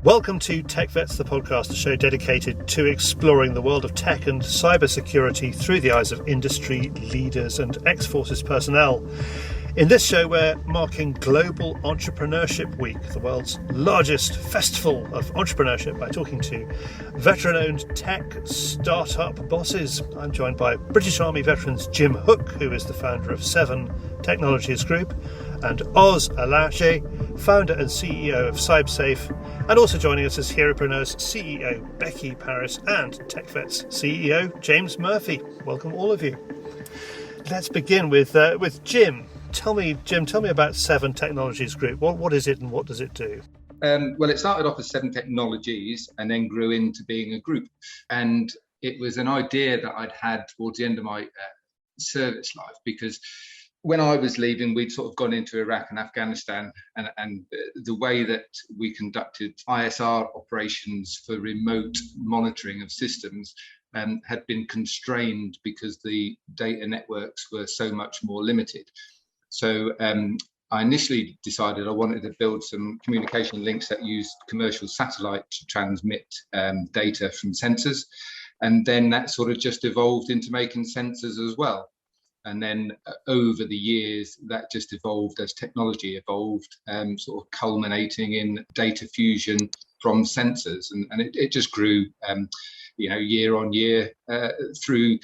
Welcome to TechVets The Podcast, a show dedicated to exploring the world of tech and cybersecurity through the eyes of industry leaders and ex-forces personnel. In this show, we're marking Global Entrepreneurship Week, the world's largest festival of entrepreneurship, by talking to veteran-owned tech startup bosses. I'm joined by British Army veterans Jim Hook, who is the founder of Seven Technologies Group, and Oz Alache, founder and CEO of CyberSafe, and also joining us is Heropreneurs CEO Becky Paris and TechVets CEO James Murphy. Welcome all of you. Let's begin with Jim. Tell me about Seven Technologies Group. What is it and what does it do? Well, it started off as Seven Technologies and then grew into being a group. And it was an idea that I'd had towards the end of my service life, because when I was leaving, we'd sort of gone into Iraq and Afghanistan, and the way that we conducted ISR operations for remote monitoring of systems had been constrained because the data networks were so much more limited. So I initially decided I wanted to build some communication links that used commercial satellite to transmit data from sensors. And then that sort of just evolved into making sensors as well. And then over the years, that just evolved as technology evolved, sort of culminating in data fusion from sensors. And it just grew, year on year through.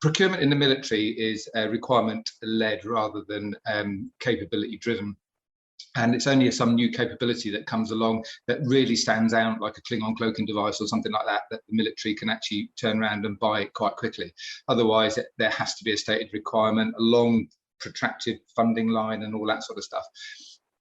Procurement in the military is requirement-led rather than capability-driven. And it's only some new capability that comes along that really stands out, like a Klingon cloaking device or something like that the military can actually turn around and buy it quite quickly. Otherwise, there has to be a stated requirement, a long, protracted funding line and all that sort of stuff.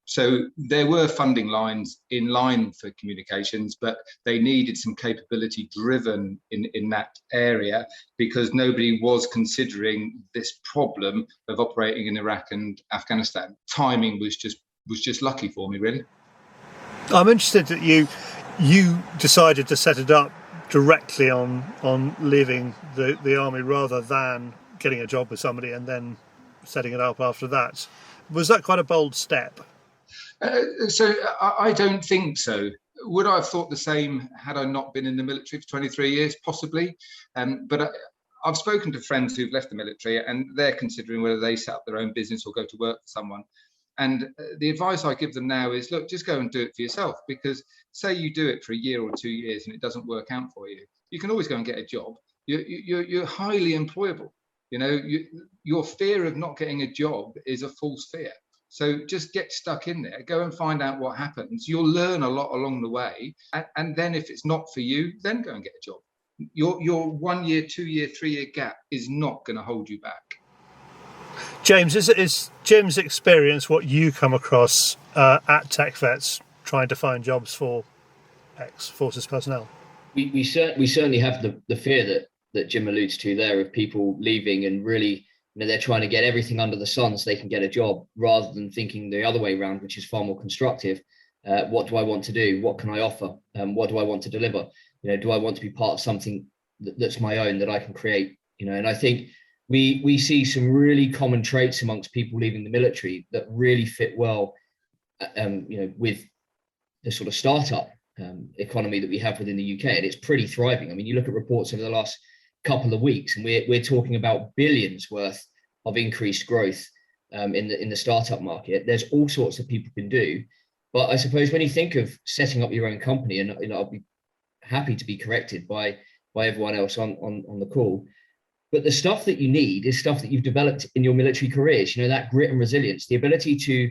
So there were funding lines in line for communications, but they needed some capability driven in that area because nobody was considering this problem of operating in Iraq and Afghanistan. Timing was just lucky for me, really. I'm interested that you decided to set it up directly on leaving the army rather than getting a job with somebody and then setting it up after that. Was that quite a bold step? So I don't think so. Would I have thought the same had I not been in the military for 23 years? Possibly. But I've spoken to friends who've left the military and they're considering whether they set up their own business or go to work for someone. And the advice I give them now is, look, just go and do it for yourself, because say you do it for a year or 2 years and it doesn't work out for you, you can always go and get a job. You're highly employable. Your fear of not getting a job is a false fear. So just get stuck in there, go and find out what happens. You'll learn a lot along the way. And then if it's not for you, then go and get a job. Your 1 year, 2 year, 3 year gap is not going to hold you back. James, is Jim's experience what you come across at TechVets trying to find jobs for ex-forces personnel? We certainly have the fear that Jim alludes to there of people leaving and really, they're trying to get everything under the sun so they can get a job rather than thinking the other way around, which is far more constructive. What do I want to do? What can I offer? What do I want to deliver? Do I want to be part of something that's my own that I can create? And I think we see some really common traits amongst people leaving the military that really fit well, with the sort of startup economy that we have within the UK, and it's pretty thriving. I mean, you look at reports over the last couple of weeks, and we're talking about billions worth of increased growth in the startup market. There's all sorts that people can do, but I suppose when you think of setting up your own company, and I'll be happy to be corrected by everyone else on the call, but the stuff that you need is stuff that you've developed in your military careers. That grit and resilience, the ability to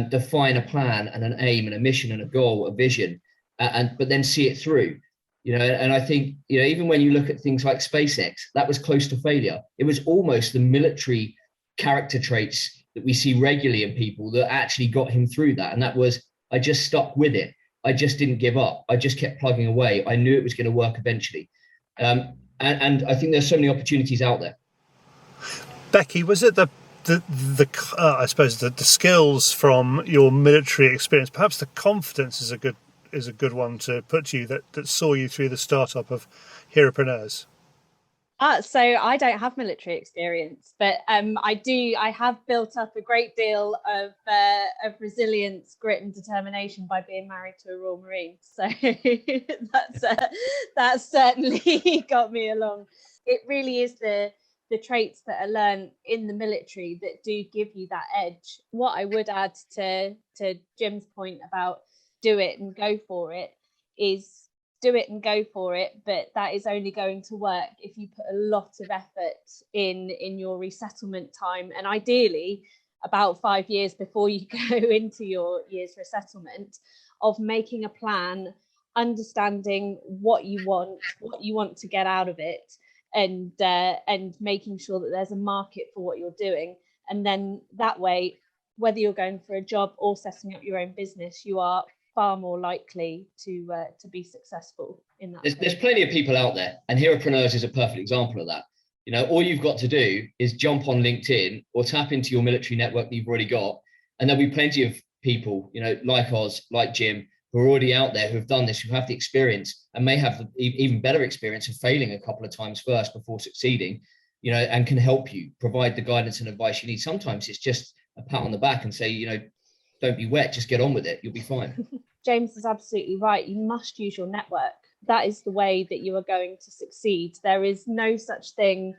define a plan and an aim and a mission and a goal, a vision, but then see it through. And I think, even when you look at things like SpaceX, that was close to failure. It was almost the military character traits that we see regularly in people that actually got him through that. And that was, I just stuck with it. I just didn't give up. I just kept plugging away. I knew it was going to work eventually. And I think there's so many opportunities out there. Becky, was it the skills from your military experience, perhaps the confidence is a good one to put to you, that saw you through the startup of Heropreneurs? So I don't have military experience, but I have built up a great deal of resilience, grit, and determination by being married to a Royal Marine. So that's certainly got me along. It really is the traits that are learned in the military that do give you that edge. What I would add to Jim's point about do it and go for it is do it and go for it, but that is only going to work if you put a lot of effort in your resettlement time, and ideally about 5 years before you go into your years resettlement, of making a plan, understanding what you want to get out of it, and making sure that there's a market for what you're doing. And then that way, whether you're going for a job or setting up your own business, you are far more likely to be successful in that. There's plenty of people out there, and Herapreneurs is a perfect example of that. You know, all you've got to do is jump on LinkedIn or tap into your military network that you've already got, and there'll be plenty of people, you know, like Oz, like Jim, who are already out there, who have done this, who have the experience and may have the even better experience of failing a couple of times first before succeeding, you know, and can help you, provide the guidance and advice you need. Sometimes it's just a pat on the back and say, you know, don't be wet, just get on with it. You'll be fine. James is absolutely right. You must use your network. That is the way that you are going to succeed. There is no such thing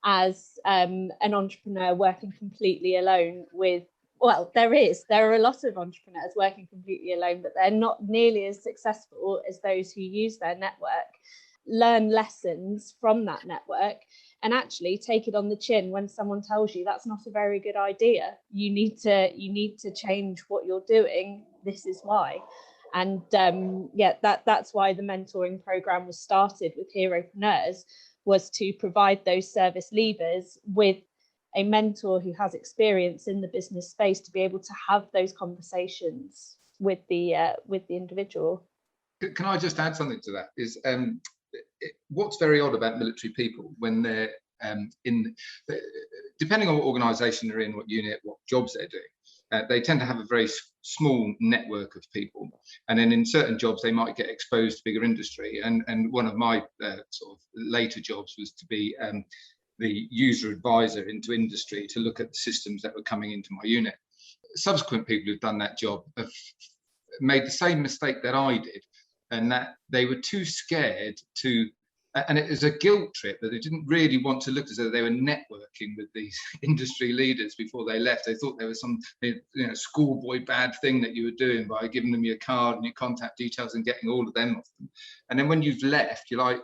as an entrepreneur working completely alone with, well, there are a lot of entrepreneurs working completely alone, but they're not nearly as successful as those who use their network. Learn lessons from that network and actually take it on the chin when someone tells you that's not a very good idea. You need to change what you're doing. This is why. And that's why the mentoring program was started with Herapreneurs, was to provide those service leavers with a mentor who has experience in the business space to be able to have those conversations with the individual. Can I just add something to that? Is what's very odd about military people when they're depending on what organisation they're in, what unit, what jobs they're doing, they tend to have a very small network of people, and then in certain jobs they might get exposed to bigger industry. And one of my sort of later jobs was to be the user advisor into industry to look at the systems that were coming into my unit. Subsequent people who've done that job have made the same mistake that I did, and that they were too scared to, and it was a guilt trip, that they didn't really want to look as though they were networking with these industry leaders before they left. They thought there was some schoolboy bad thing that you were doing by giving them your card and your contact details and getting all of them off them. And then when you've left, you're like,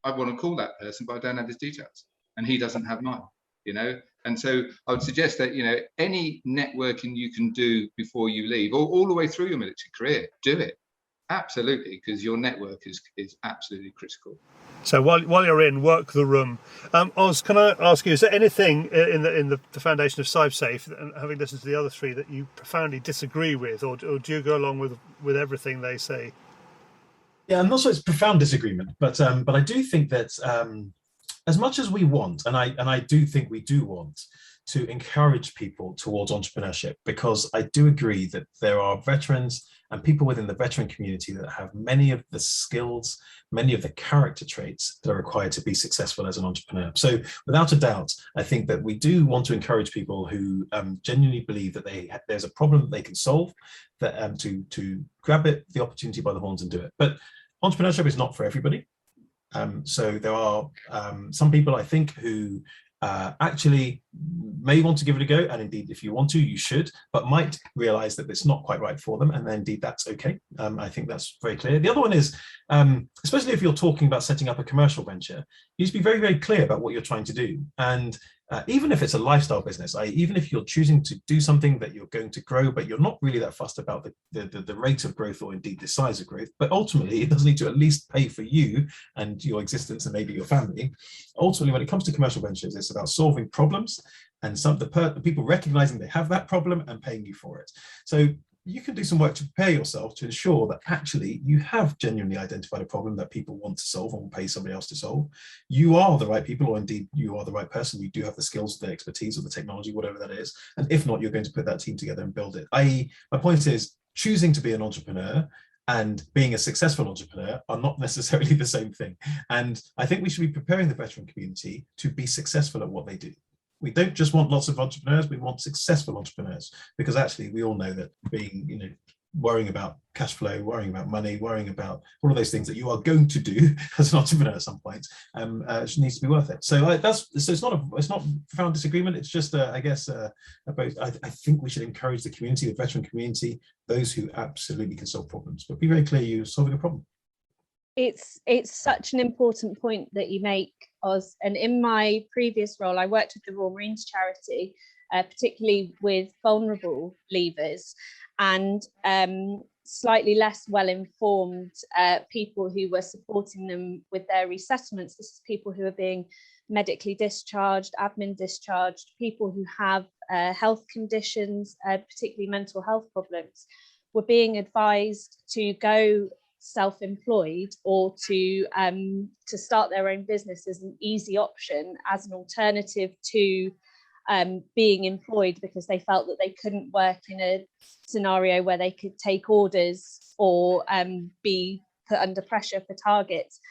I want to call that person, but I don't have his details, and he doesn't have mine, you know. And so I would suggest that, you know, any networking you can do before you leave, or all the way through your military career, do it. Absolutely, because your network is absolutely critical. So while you're in, work the room. Oz, can I ask you, is there anything in the foundation of CyberSafe, and having listened to the other three, that you profoundly disagree with, or do you go along with everything they say? Yeah, I'm not sure it's profound disagreement, but I do think that as much as we want, and I do think we do want to encourage people towards entrepreneurship, because I do agree that there are veterans and people within the veteran community that have many of the skills, many of the character traits that are required to be successful as an entrepreneur. So without a doubt, I think that we do want to encourage people who genuinely believe that there's a problem that they can solve, that to grab the opportunity by the horns and do it. But entrepreneurship is not for everybody. So there are some people, I think, who actually may want to give it a go, and indeed if you want to, you should, but might realize that it's not quite right for them, and then indeed that's okay. I think that's very clear. The other one is, especially if you're talking about setting up a commercial venture, you need to be very, very clear about what you're trying to do. And even if it's a lifestyle business, even if you're choosing to do something that you're going to grow, but you're not really that fussed about the rate of growth or indeed the size of growth, but ultimately it does need to at least pay for you and your existence and maybe your family. Ultimately, when it comes to commercial ventures, it's about solving problems and the people recognizing they have that problem and paying you for it. So you can do some work to prepare yourself to ensure that actually you have genuinely identified a problem that people want to solve and will pay somebody else to solve. You are the right people, or indeed you are the right person. You do have the skills, the expertise, or the technology, whatever that is. And if not, you're going to put that team together and build it. My point is, choosing to be an entrepreneur and being a successful entrepreneur are not necessarily the same thing. And I think we should be preparing the veteran community to be successful at what they do. We don't just want lots of entrepreneurs, we want successful entrepreneurs, because actually we all know that being, worrying about cash flow, worrying about money, worrying about all of those things that you are going to do as an entrepreneur at some point needs to be worth it. So it's not profound disagreement. It's just I think we should encourage the community, the veteran community, those who absolutely can solve problems. But be very clear, you're solving a problem. It's such an important point that you make, Oz. And in my previous role, I worked with the Royal Marines charity, particularly with vulnerable leavers and slightly less well-informed people who were supporting them with their resettlements. This is people who are being medically discharged, admin discharged, people who have health conditions, particularly mental health problems, were being advised to go self-employed or to start their own business as an easy option, as an alternative to being employed, because they felt that they couldn't work in a scenario where they could take orders or be put under pressure for targets.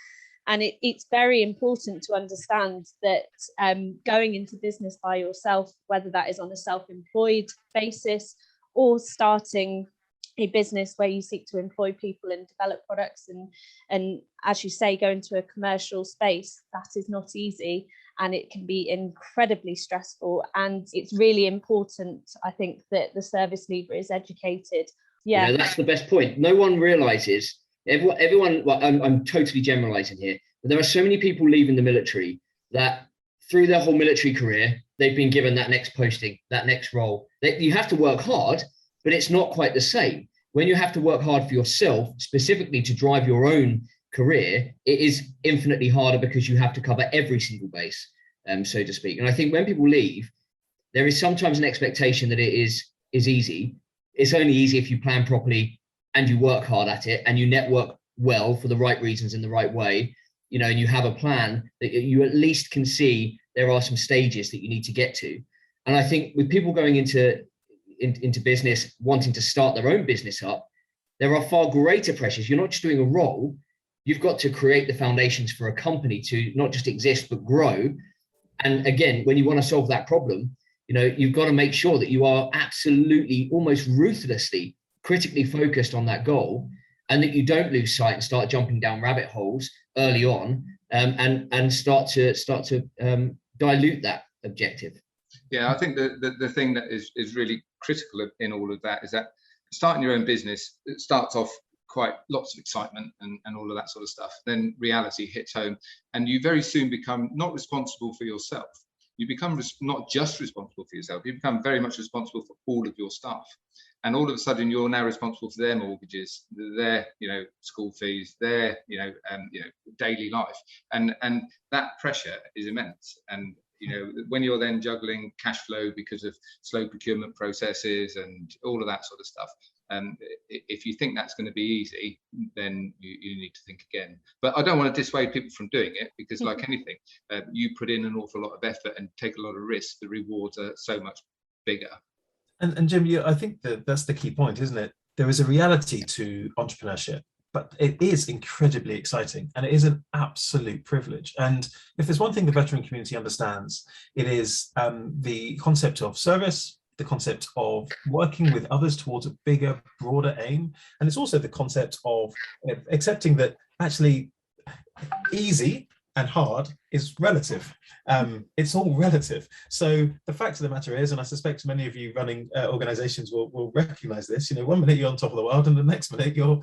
And it's very important to understand that going into business by yourself, whether that is on a self-employed basis or starting a business where you seek to employ people and develop products and as you say, go into a commercial space, that is not easy. And it can be incredibly stressful. And it's really important, I think, that the service leaver is educated. Yeah, that's the best point. No one realizes, everyone, well, I'm totally generalizing here, but there are so many people leaving the military that through their whole military career, they've been given that next posting, that next role. You have to work hard, but it's not quite the same. When you have to work hard for yourself, specifically to drive your own career, it is infinitely harder because you have to cover every single base, so to speak. And I think when people leave, there is sometimes an expectation that it is easy. It's only easy if you plan properly and you work hard at it and you network well for the right reasons in the right way, and you have a plan that you at least can see there are some stages that you need to get to. And I think with people going into business, wanting to start their own business up, there are far greater pressures. You're not just doing a role, you've got to create the foundations for a company to not just exist, but grow. And again, when you want to solve that problem, you've got to make sure that you are absolutely, almost ruthlessly, critically focused on that goal, and that you don't lose sight and start jumping down rabbit holes early on, and start to dilute that objective. Yeah, I think the thing that is really critical in all of that is that starting your own business, it starts off quite lots of excitement and all of that sort of stuff. Then reality hits home and you very soon become not responsible for yourself. You become not just responsible for yourself, you become very much responsible for all of your staff. And all of a sudden you're now responsible for their mortgages, their school fees, their daily life. And that pressure is immense. And when you're then juggling cash flow because of slow procurement processes and all of that sort of stuff, if you think that's going to be easy, then you need to think again. But I don't want to dissuade people from doing it, because like anything, you put in an awful lot of effort and take a lot of risk, the rewards are so much bigger. And Jim, I think that's the key point, isn't it? There is a reality to entrepreneurship, but it is incredibly exciting and it is an absolute privilege. And if there's one thing the veteran community understands, it is the concept of service, the concept of working with others towards a bigger, broader aim. And it's also the concept of accepting that actually easy and hard is relative. It's all relative. So the fact of the matter is, and I suspect many of you running organizations will recognize this, 1 minute you're on top of the world and the next minute you're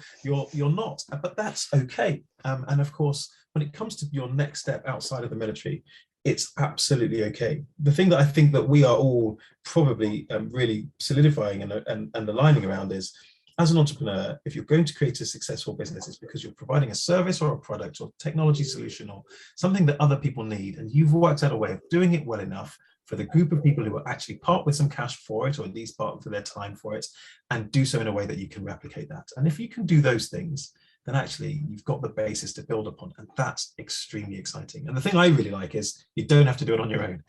not, but that's okay. And of course, when it comes to your next step outside of the military, it's absolutely okay. The thing that I think that we are all probably really solidifying and aligning around is, as an entrepreneur, if you're going to create a successful business, it's because you're providing a service or a product or technology solution or something that other people need, and you've worked out a way of doing it well enough for the group of people who will actually part with some cash for it, or at least part of their time for it, and do so in a way that you can replicate that. And if you can do those things, then actually you've got the basis to build upon, and that's extremely exciting. And the thing I really like is you don't have to do it on your own.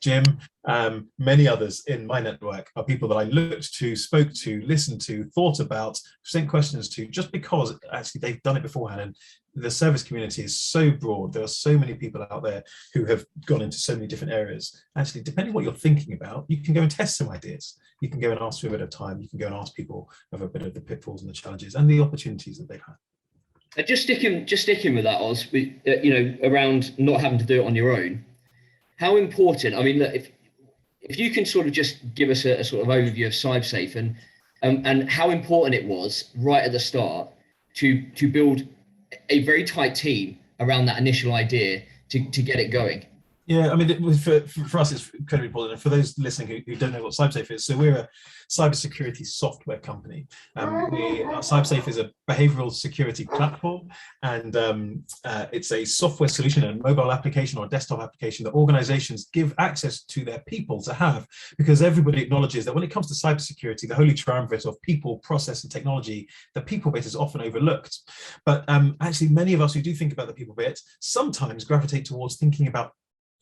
Jim, Many others in my network are people that I looked to, spoke to, listened to, thought about, sent questions to, just because actually they've done it beforehand. And the service community is so broad. There are so many people out there who have gone into so many different areas. Actually, depending on what you're thinking about, you can go and test some ideas. You can go and ask for a bit of time. You can go and ask people of a bit of the pitfalls and the challenges and the opportunities that they've had. Just sticking with that, Oz, around not having to do it on your own. How important? I mean, look, if you can sort of just give us a sort of overview of CyberSafe and how important it was right at the start to build a very tight team around that initial idea to get it going. Yeah, I mean, for us, it's incredibly important. And for those listening who don't know what CyberSafe is, so we're a cybersecurity software company. CyberSafe is a behavioral security platform, and it's a software solution, a mobile application or a desktop application that organizations give access to their people to have, because everybody acknowledges that when it comes to cybersecurity, the holy triumvirate of people, process, and technology, the people bit is often overlooked. But actually, many of us who do think about the people bit sometimes gravitate towards thinking about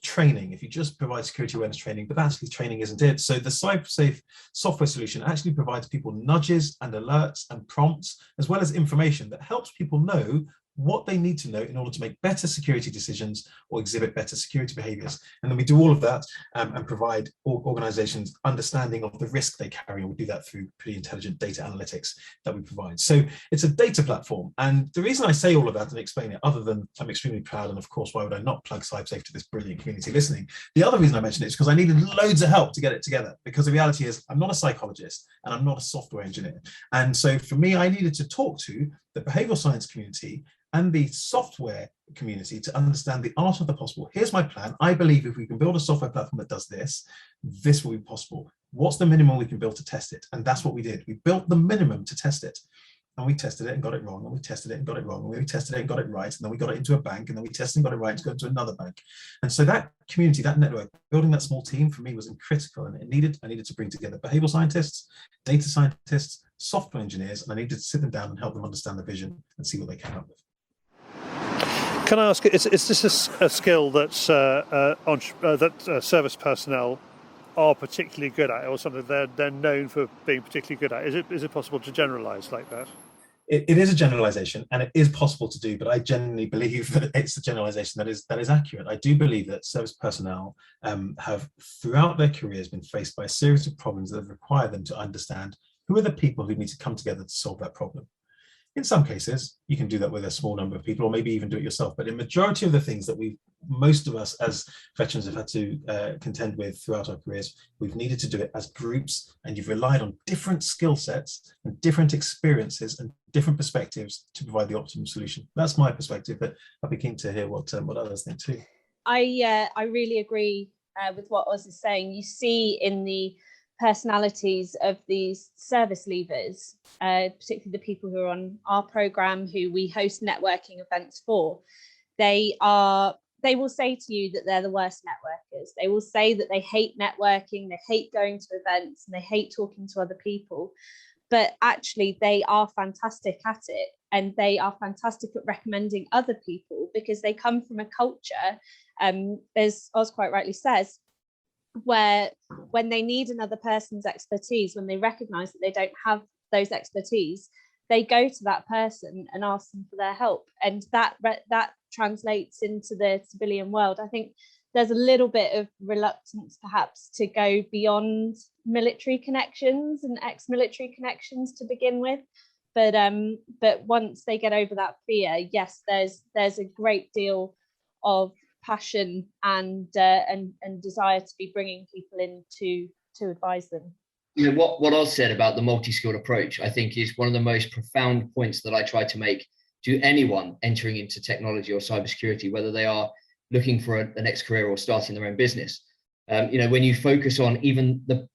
training, if you just provide security awareness training, but actually training isn't it. So the CyberSafe software solution actually provides people nudges and alerts and prompts, as well as information that helps people know what they need to know in order to make better security decisions or exhibit better security behaviors. And then we do all of that and provide organizations understanding of the risk they carry, and we do that through pretty intelligent data analytics that we provide. So it's a data platform. And the reason I say all of that and explain it, other than I'm extremely proud, and of course, why would I not plug CyberSafe to this brilliant community listening? The other reason I mention it is because I needed loads of help to get it together, because the reality is I'm not a psychologist and I'm not a software engineer. And so for me, I needed to talk to the behavioral science community and the software community to understand the art of the possible. Here's my plan. I believe if we can build a software platform that does this, this will be possible. What's the minimum we can build to test it? And that's what we did. We built the minimum to test it. And we tested it and got it wrong, and we tested it and got it wrong, and we tested it and got it right, and then we got it into a bank, and then we tested and got it right to go into another bank. And so that community, that network, building that small team for me was critical, and I needed to bring together behavioral scientists, data scientists, software engineers, and I needed to sit them down and help them understand the vision and see what they came up with. Can I ask, is this a skill that service personnel are particularly good at, or something they're known for being particularly good at? Is it possible to generalise like that? It is a generalisation, and it is possible to do, but I genuinely believe that it's a generalisation that is accurate. I do believe that service personnel have, throughout their careers, been faced by a series of problems that have required them to understand who are the people who need to come together to solve that problem. In some cases, you can do that with a small number of people, or maybe even do it yourself. But in majority of the things that most of us as veterans have had to contend with throughout our careers, we've needed to do it as groups, and you've relied on different skill sets and different experiences and different perspectives to provide the optimum solution. That's my perspective, but I'd be keen to hear what others think too. I really agree with what Oz is saying. You see in the personalities of these service leavers, particularly the people who are on our program, who we host networking events for, they will say to you that they're the worst networkers. They will say that they hate networking, they hate going to events, and they hate talking to other people. But actually, they are fantastic at it, and they are fantastic at recommending other people, because they come from a culture, as Oz quite rightly says, where when they need another person's expertise, when they recognize that they don't have those expertise, they go to that person and ask them for their help. And that translates into the civilian world. I think there's a little bit of reluctance perhaps to go beyond military connections and ex-military connections to begin with, but once they get over that fear, yes, there's a great deal of passion and desire to be bringing people in to advise them. You know, what Oz said about the multi-skilled approach, I think, is one of the most profound points that I try to make to anyone entering into technology or cybersecurity, whether they are looking for a next career or starting their own business. When you focus on even the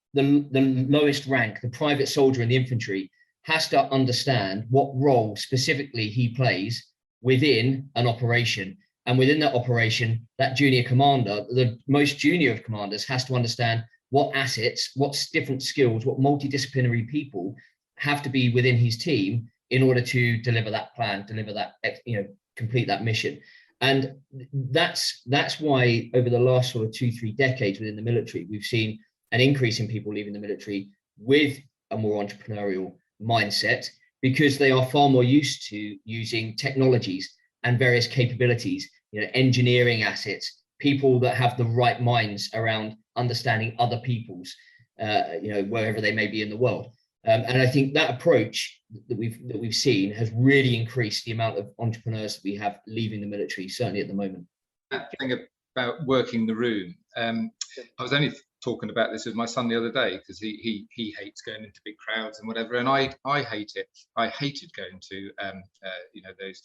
lowest rank, the private soldier in the infantry has to understand what role specifically he plays within an operation. And within that operation, that junior commander, the most junior of commanders, has to understand what assets, what different skills, what multidisciplinary people have to be within his team in order to deliver that plan, complete that mission. And that's why over the last sort of 2-3 decades within the military, we've seen an increase in people leaving the military with a more entrepreneurial mindset, because they are far more used to using technologies and various capabilities, engineering assets, people that have the right minds around understanding other people's, wherever they may be in the world. And I think that approach that we've seen has really increased the amount of entrepreneurs that we have leaving the military, certainly at the moment. That thing about working the room. I was only talking about this with my son the other day, because he hates going into big crowds and whatever, and I hate it. I hated going to those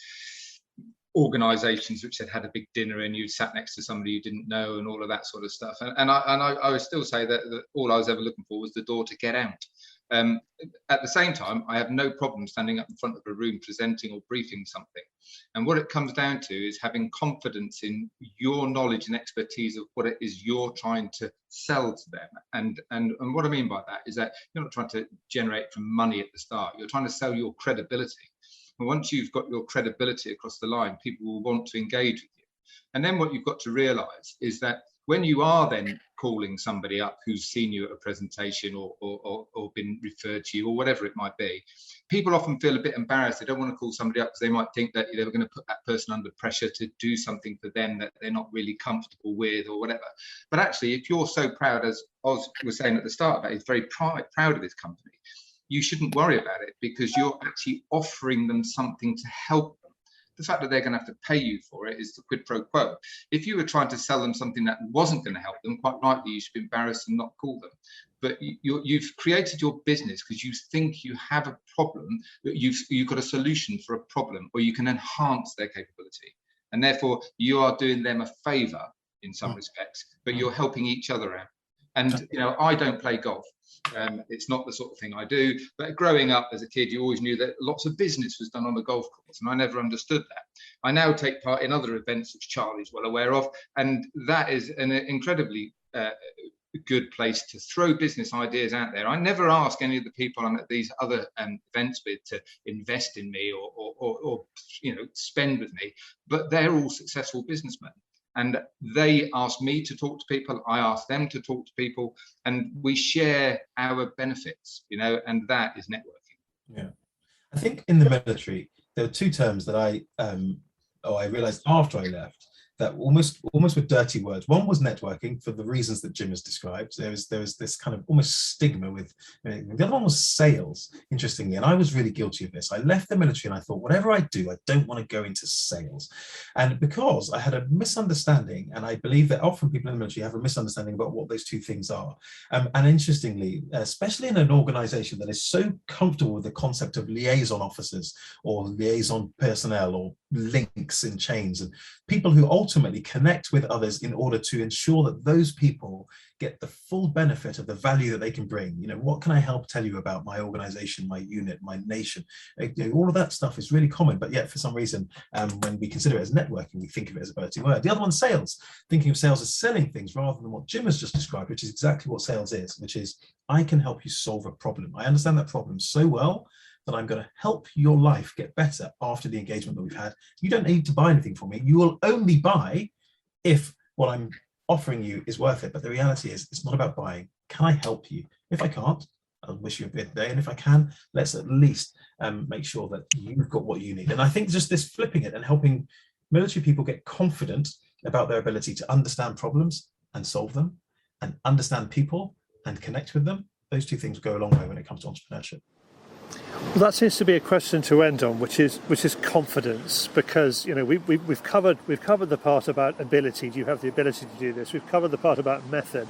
organizations which had a big dinner and you sat next to somebody you didn't know and all of that sort of stuff. And I would still say that all I was ever looking for was the door to get out. At the same time, I have no problem standing up in front of a room presenting or briefing something. And what it comes down to is having confidence in your knowledge and expertise of what it is you're trying to sell to them. And what I mean by that is that you're not trying to generate from money at the start. You're trying to sell your credibility. And once you've got your credibility across the line, people will want to engage with you. And then what you've got to realize is that when you are then calling somebody up who's seen you at a presentation or been referred to you or whatever it might be, people often feel a bit embarrassed. They don't want to call somebody up because they might think that they're going to put that person under pressure to do something for them that they're not really comfortable with or whatever. But actually, if you're so proud, as Oz was saying at the start, that he's very proud of his company, you shouldn't worry about it, because you're actually offering them something to help them. The fact that they're going to have to pay you for it is the quid pro quo. If you were trying to sell them something that wasn't going to help them, quite rightly, you should be embarrassed and not call them. But you've created your business because you think you have a problem, that you've got a solution for a problem, or you can enhance their capability. And therefore, you are doing them a favor in some respects, but you're helping each other out. And, I don't play golf. It's not the sort of thing I do, but growing up as a kid, you always knew that lots of business was done on the golf course, and I never understood that. I now take part in other events, which Charlie's well aware of, and that is an incredibly good place to throw business ideas out there. I never ask any of the people I'm at these other events with to invest in me or spend with me, but they're all successful businessmen. And they ask me to talk to people, I ask them to talk to people, and we share our benefits, and that is networking. Yeah. I think in the military, there were two terms that I realized after I left that almost were dirty words. One was networking, for the reasons that Jim has described. There was this kind of almost stigma with, the other one was sales, interestingly, and I was really guilty of this. I left the military and I thought, whatever I do, I don't want to go into sales. And because I had a misunderstanding, and I believe that often people in the military have a misunderstanding about what those two things are. And interestingly, especially in an organization that is so comfortable with the concept of liaison officers or liaison personnel or links in chains, and people who ultimately connect with others in order to ensure that those people get the full benefit of the value that they can bring. What can I help tell you about my organization, my unit, my nation? All of that stuff is really common, but yet for some reason, when we consider it as networking, we think of it as a dirty word. The other one's sales, thinking of sales as selling things rather than what Jim has just described, which is exactly what sales is, which is I can help you solve a problem. I understand that problem so well that I'm going to help your life get better after the engagement that we've had. You don't need to buy anything from me. You will only buy if what I'm offering you is worth it. But the reality is, it's not about buying. Can I help you? If I can't, I'll wish you a good day. And if I can, let's at least make sure that you've got what you need. And I think just this flipping it and helping military people get confident about their ability to understand problems and solve them, and understand people and connect with them, those two things go a long way when it comes to entrepreneurship. Well, that seems to be a question to end on, which is confidence, because we've covered the part about ability. Do you have the ability to do this? We've covered the part about method,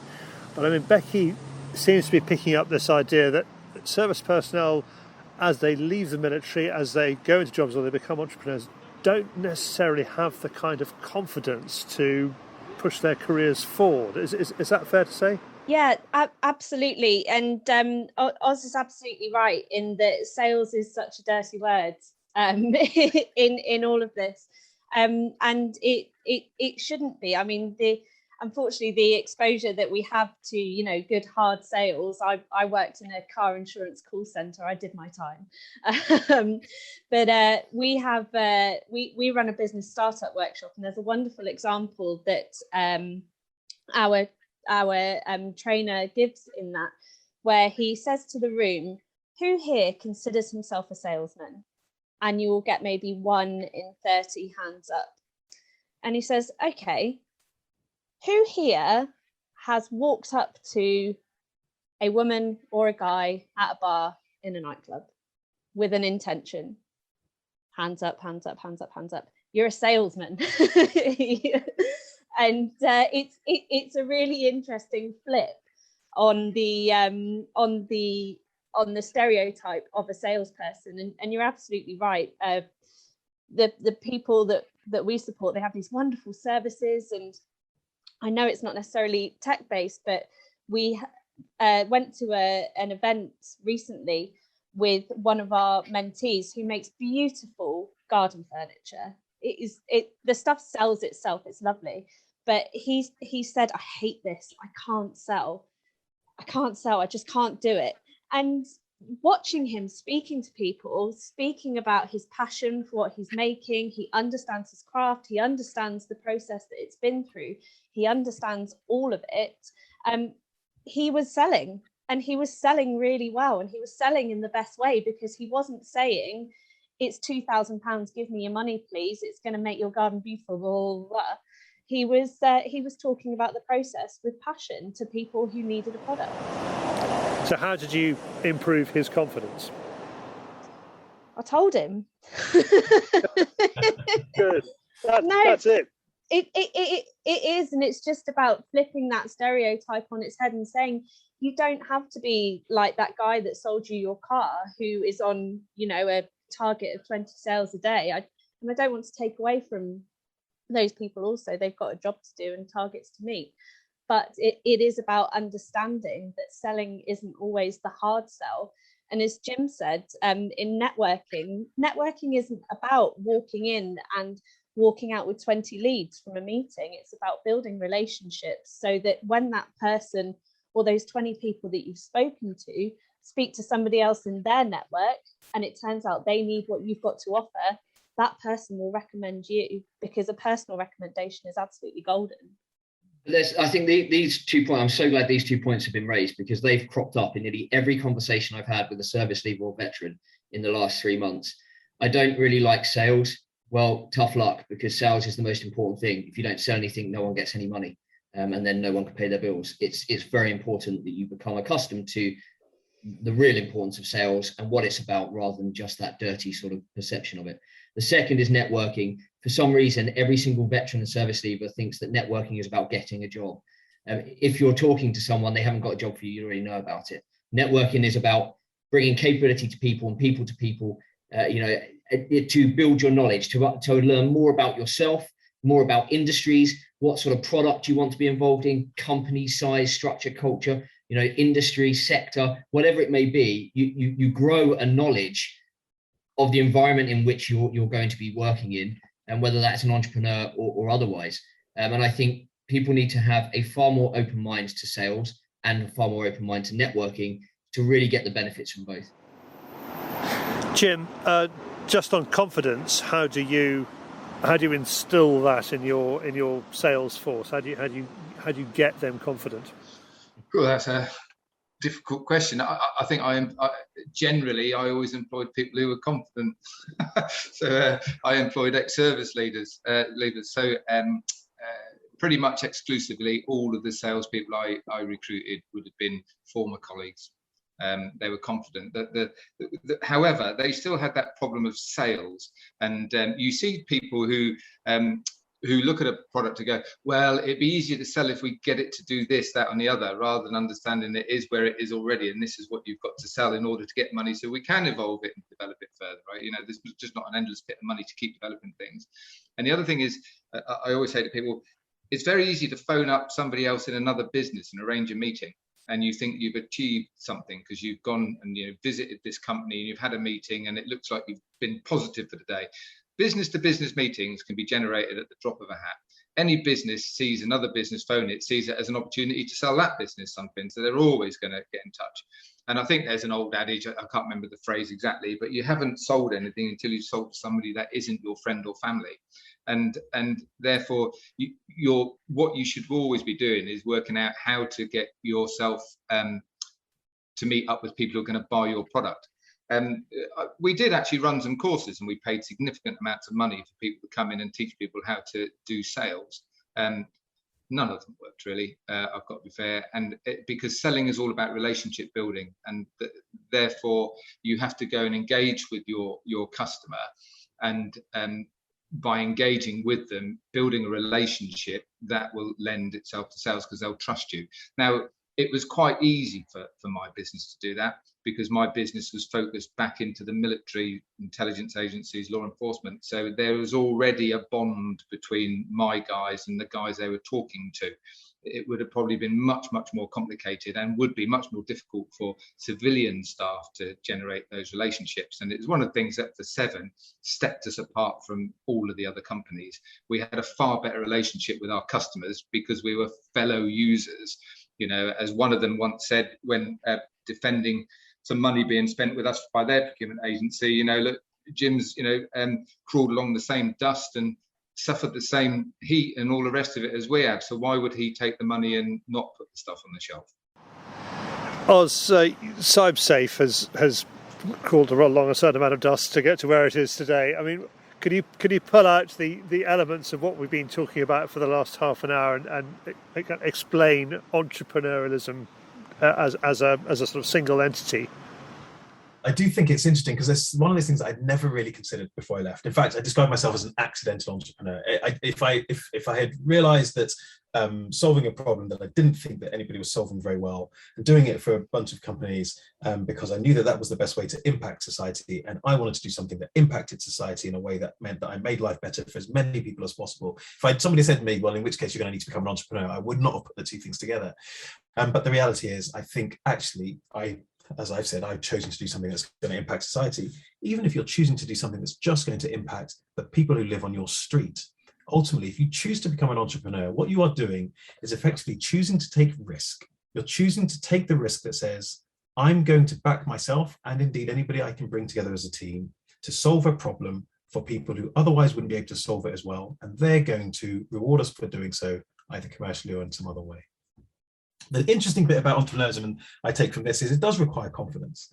but I mean, Becky seems to be picking up this idea that service personnel, as they leave the military, as they go into jobs or they become entrepreneurs, don't necessarily have the kind of confidence to push their careers forward. Is that fair to say? Yeah, absolutely. And Oz is absolutely right in that sales is such a dirty word in all of this. And it shouldn't be. I mean, unfortunately, the exposure that we have to, you know, good hard sales. I worked in a car insurance call center. I did my time, but we have we run a business startup workshop, and there's a wonderful example that our trainer gives in that, where he says to the room, "Who here considers himself a salesman?" And you will get maybe 1 in 30 hands up. And he says, "Okay, who here has walked up to a woman or a guy at a bar in a nightclub with an intention?" Hands up, hands up, hands up, hands up. You're a salesman. And it's a really interesting flip on the stereotype of a salesperson. And you're absolutely right. The people that we support, they have these wonderful services, and I know it's not necessarily tech based, but we went to an event recently with one of our mentees who makes beautiful garden furniture. The stuff sells itself, it's lovely, but he said, "I hate this, I can't sell, I just can't do it." And watching him speaking to people, speaking about his passion for what he's making, he understands his craft, he understands the process that it's been through, he understands all of it. He was selling, and he was selling really well, and he was selling in the best way, because he wasn't saying, "It's £2,000, give me your money, please, it's going to make your garden beautiful, blah, blah, blah." He was talking about the process with passion to people who needed a product. So how did you improve his confidence? I told him. Good. That's it. It is, and it's just about flipping that stereotype on its head and saying, you don't have to be like that guy that sold you your car, who is on, you know, a target of 20 sales a day. And I don't want to take away from those people. Also, they've got a job to do and targets to meet. But it is about understanding that selling isn't always the hard sell. And as Jim said, in networking isn't about walking in and walking out with 20 leads from a meeting. It's about building relationships, so that when that person or those 20 people that you've spoken to speak to somebody else in their network, and it turns out they need what you've got to offer, that person will recommend you, because a personal recommendation is absolutely golden. I think these 2 points, I'm so glad these 2 points have been raised, because they've cropped up in nearly every conversation I've had with a service leaver or veteran in the last 3 months. I don't really like sales. Well, tough luck, because sales is the most important thing. If you don't sell anything, no one gets any money, and then no one can pay their bills. It's very important that you become accustomed to the real importance of sales and what it's about, rather than just that dirty sort of perception of it. The second is networking. For some reason, every single veteran and service leaver thinks that networking is about getting a job. If you're talking to someone, they haven't got a job for you, you already know about it. Networking is about bringing capability to people and people to people, to build your knowledge, to learn more about yourself, more about industries, what sort of product you want to be involved in, company size, structure, culture, industry, sector, whatever it may be. You grow a knowledge of the environment in which you're going to be working in, and whether that's an entrepreneur or otherwise. And I think people need to have a far more open mind to sales and a far more open mind to networking to really get the benefits from both. Jim, just on confidence, how do you instill that in your sales force? How do you get them confident? Well, that's a difficult question. I think I generally always employed people who were confident. So I employed ex-service leaders. So pretty much exclusively, all of the salespeople I recruited would have been former colleagues. They were confident. However, they still had that problem of sales. And you see people who look at a product and go, well, it'd be easier to sell if we get it to do this, that, and the other, rather than understanding it is where it is already, and this is what you've got to sell in order to get money, so we can evolve it and develop it further, right? This was just not an endless pit of money to keep developing things. And the other thing is, I always say to people, it's very easy to phone up somebody else in another business and arrange a meeting, and you think you've achieved something because you've gone and visited this company and you've had a meeting and it looks like you've been positive for the day. Business to business meetings can be generated at the drop of a hat. any business sees another business phone, it sees it as an opportunity to sell that business something. So they're always going to get in touch. And I think there's an old adage, I can't remember the phrase exactly, but you haven't sold anything until you've sold to somebody that isn't your friend or family. And therefore, what you should always be doing is working out how to get yourself to meet up with people who are going to buy your product. We did actually run some courses, and we paid significant amounts of money for people to come in and teach people how to do sales. None of them worked really, I've got to be fair, and because selling is all about relationship building, and therefore you have to go and engage with your customer, and by engaging with them, building a relationship that will lend itself to sales because they'll trust you. Now, it was quite easy for my business to do that, because my business was focused back into the military, intelligence agencies, law enforcement. So there was already a bond between my guys and the guys they were talking to. It would have probably been much, much more complicated, and would be much more difficult for civilian staff to generate those relationships. And it was one of the things that for Seven stepped us apart from all of the other companies. We had a far better relationship with our customers because we were fellow users. You know, as one of them once said when defending some money being spent with us by their procurement agency, you know, look, Jim's, you know, crawled along the same dust and suffered the same heat and all the rest of it as we have. So why would he take the money and not put the stuff on the shelf? Oz, CyberSafe has crawled along a certain amount of dust to get to where it is today. I mean, could you pull out the elements of what we've been talking about for the last half an hour and explain entrepreneurialism as a sort of single entity? I do think it's interesting because it's one of those things I'd never really considered before I left. In fact, I describe myself as an accidental entrepreneur. If I had realised that solving a problem that I didn't think that anybody was solving very well, and doing it for a bunch of companies because I knew that was the best way to impact society, and I wanted to do something that impacted society in a way that meant that I made life better for as many people as possible. If somebody said to me, well, in which case you're going to need to become an entrepreneur, I would not have put the two things together. But the reality is, I think actually as I've said, I've chosen to do something that's going to impact society. Even if you're choosing to do something that's just going to impact the people who live on your street, ultimately, if you choose to become an entrepreneur, what you are doing is effectively choosing to take risk. You're choosing to take the risk that says, I'm going to back myself and indeed anybody I can bring together as a team to solve a problem for people who otherwise wouldn't be able to solve it as well. And they're going to reward us for doing so, either commercially or in some other way. The interesting bit about entrepreneurship, and I take from this, is it does require confidence.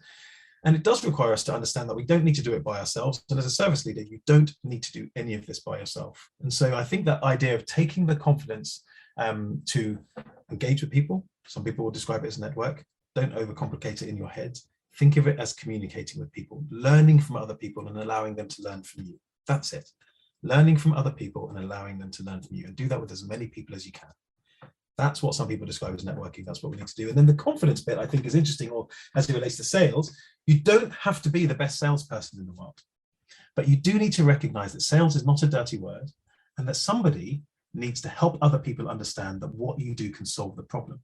And it does require us to understand that we don't need to do it by ourselves. And as a service leader, you don't need to do any of this by yourself. And so I think that idea of taking the confidence to engage with people, some people will describe it as network, don't overcomplicate it in your head. Think of it as communicating with people, learning from other people and allowing them to learn from you. That's it. Learning from other people and allowing them to learn from you, and do that with as many people as you can. That's what some people describe as networking. That's what we need to do. And then the confidence bit, I think, is interesting, or as it relates to sales. You don't have to be the best salesperson in the world, but you do need to recognize that sales is not a dirty word, and that somebody needs to help other people understand that what you do can solve the problem.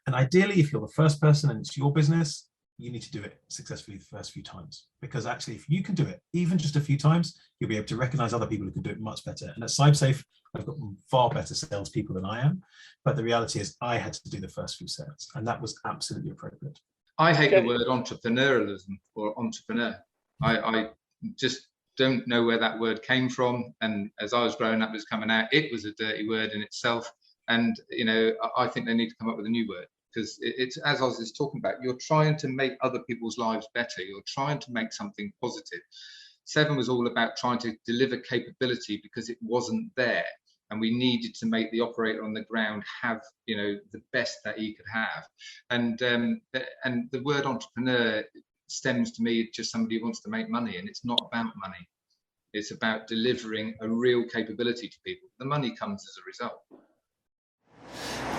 And ideally, if you're the first person and it's your business, you need to do it successfully the first few times, because actually, if you can do it even just a few times, you'll be able to recognize other people who can do it much better. And at CyberSafe, I've got far better salespeople than I am, but the reality is I had to do the first few sales, and that was absolutely appropriate. I hate the word entrepreneurialism or entrepreneur. I just don't know where that word came from. And as I was growing up, it was coming out, it was a dirty word in itself. And, you know, I think they need to come up with a new word, because it's, as I was just talking about, you're trying to make other people's lives better. You're trying to make something positive. Seven was all about trying to deliver capability because it wasn't there. And we needed to make the operator on the ground have, you know, the best that he could have. And the word entrepreneur stems to me just somebody who wants to make money, and it's not about money. It's about delivering a real capability to people. The money comes as a result.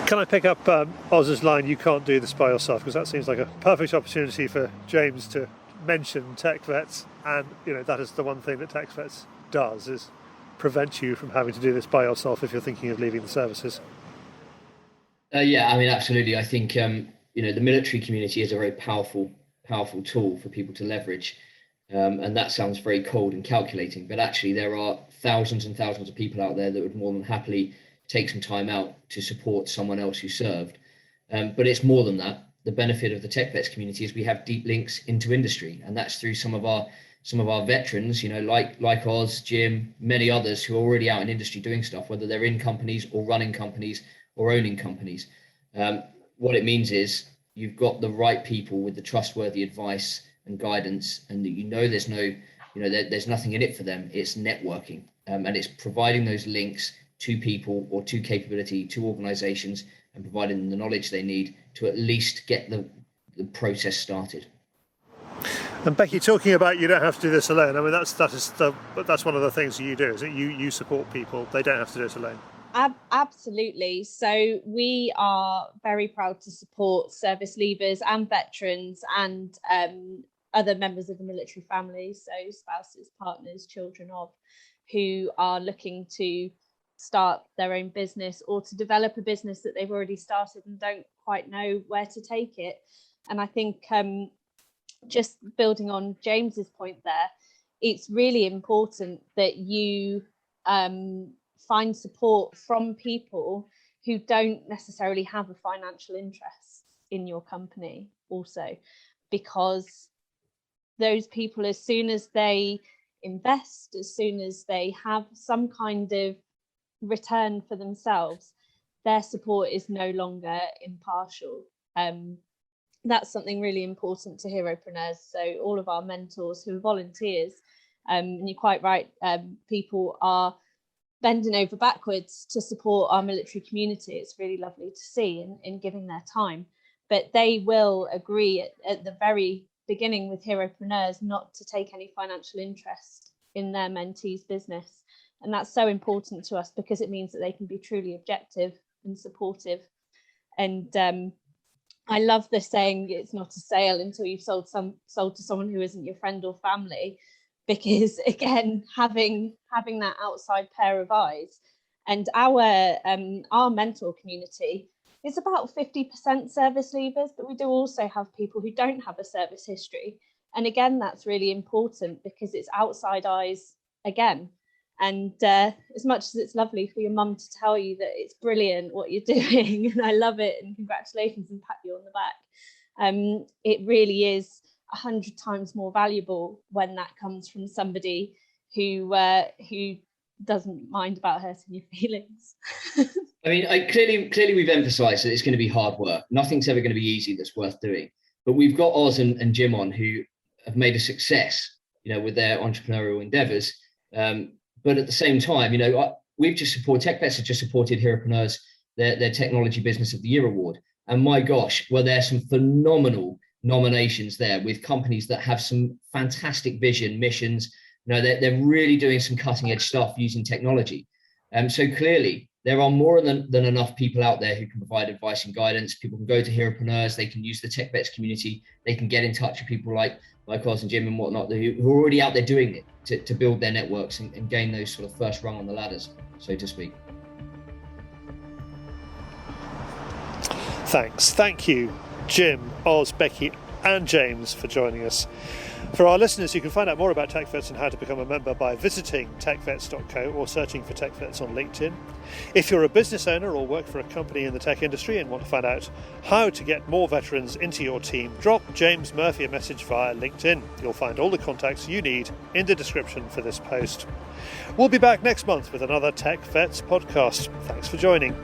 Can I pick up Oz's line, you can't do this by yourself, because that seems like a perfect opportunity for James to mention TechVets, and you know that is the one thing that TechVets does, is prevent you from having to do this by yourself if you're thinking of leaving the services. Yeah, I mean, absolutely. I think you know, the military community is a very powerful tool for people to leverage, and that sounds very cold and calculating, but actually there are thousands and thousands of people out there that would more than happily take some time out to support someone else who served. But it's more than that. The benefit of the TechVets community is we have deep links into industry, and that's through some of our veterans, like Oz, Jim, many others who are already out in industry doing stuff, whether they're in companies or running companies or owning companies. What it means is you've got the right people with the trustworthy advice and guidance, and that there's nothing in it for them. It's networking, and it's providing those links to people or to capability, to organizations, and providing them the knowledge they need to at least get the process started. And Becky, talking about you don't have to do this alone, I mean, that's one of the things you do, is that you support people. They don't have to do it alone. Absolutely. So we are very proud to support service leavers and veterans and other members of the military family, so spouses, partners, children of, who are looking to start their own business or to develop a business that they've already started and don't quite know where to take it. And I think just building on James's point there, it's really important that you find support from people who don't necessarily have a financial interest in your company also, because those people, as soon as they invest, as soon as they have some kind of return for themselves, their support is no longer impartial. That's something really important to Heropreneurs. So all of our mentors who are volunteers, and you're quite right, people are bending over backwards to support our military community. It's really lovely to see in giving their time, but they will agree at the very beginning with Heropreneurs not to take any financial interest in their mentee's business. And that's so important to us because it means that they can be truly objective and supportive. And I love the saying, it's not a sale until you've sold to someone who isn't your friend or family, because again, having that outside pair of eyes. And our mentor community is about 50% service leavers, but we do also have people who don't have a service history. And again, that's really important because it's outside eyes again. And as much as it's lovely for your mum to tell you that it's brilliant what you're doing, and I love it, and congratulations, and pat you on the back, it really is 100 times more valuable when that comes from somebody who doesn't mind about hurting your feelings. I mean, clearly we've emphasised that it's going to be hard work. Nothing's ever going to be easy that's worth doing. But we've got Oz and Jim on who have made a success, with their entrepreneurial endeavours. But at the same time, we've just supported, TechVets have just supported Heropreneurs, their Technology Business of the Year award. And my gosh, well, there's some phenomenal nominations there with companies that have some fantastic vision, missions. They're really doing some cutting edge stuff using technology. So clearly, there are more than enough people out there who can provide advice and guidance. People can go to Heropreneurs, they can use the TechVets community, they can get in touch with people like Oz and Jim and whatnot, who are already out there doing it to build their networks and gain those sort of first rung on the ladders, so to speak. Thanks. Thank you, Jim, Oz, Becky and James, for joining us. For our listeners, you can find out more about TechVets and how to become a member by visiting techvets.co or searching for TechVets on LinkedIn. If you're a business owner or work for a company in the tech industry and want to find out how to get more veterans into your team, drop James Murphy a message via LinkedIn. You'll find all the contacts you need in the description for this post. We'll be back next month with another TechVets podcast. Thanks for joining.